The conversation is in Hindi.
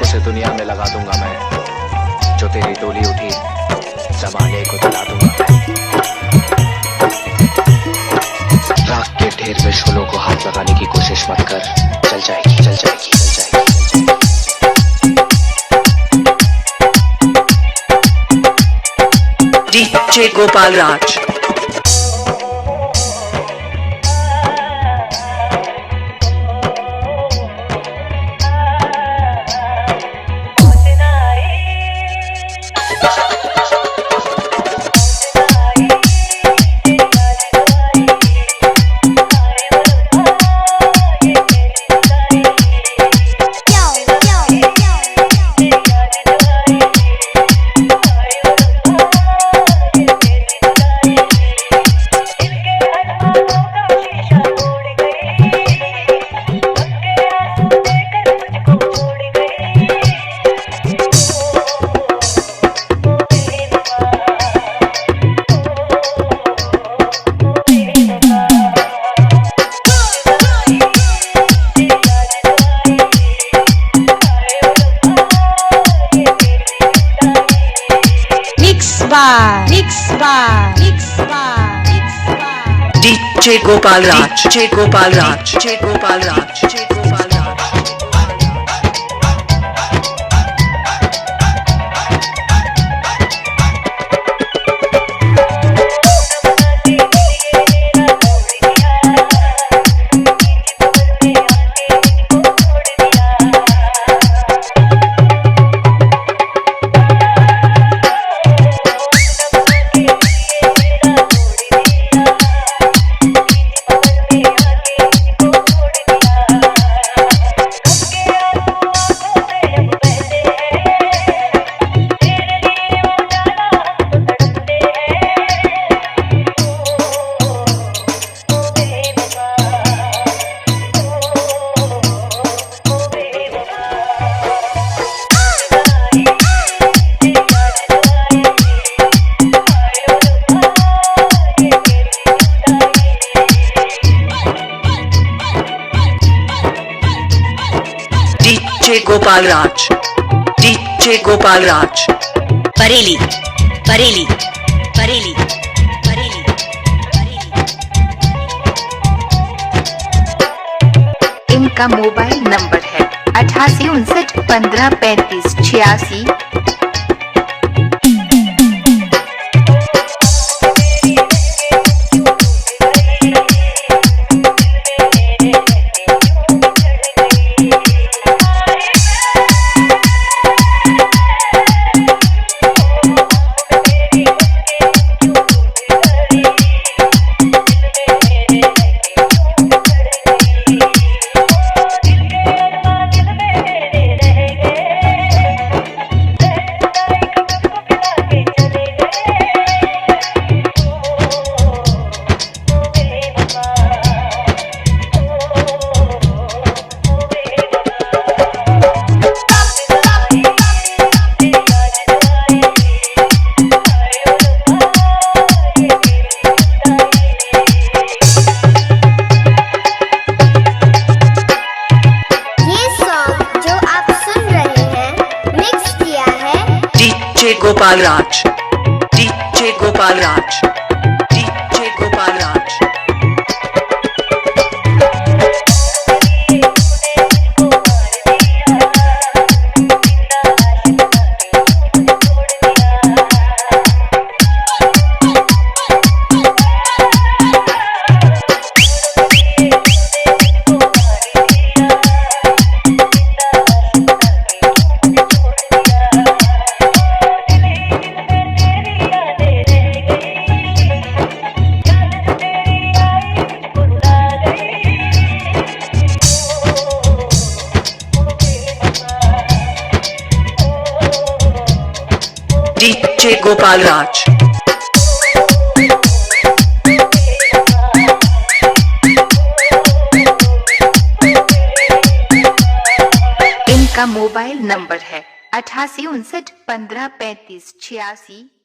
उसे दुनिया में लगा दूंगा मैं, जो तेरी डोली उठी जमाने को जला दूंगा मैं। राख के ढेर में शोलों को हाथ लगाने की कोशिश मत कर, चल जाएगी चल जाएगी चल जाएगी चल जाएगी। डीजे गोपाल राज। डीजे गोपाल राज, डीजे गोपाल राज, डीजे गोपाल राज, डीजे गोपाल राज। डीजे गोपाल राज, डीजे गोपाल राज। बरेली बरेली बरेली बरेली बरेली। इनका मोबाइल नंबर है 8859153586। गोपाल राज, डीजे गोपाल राज, डीजे गोपाल राज। डीजे गोपाल राज। इनका मोबाइल नंबर है 8859153586।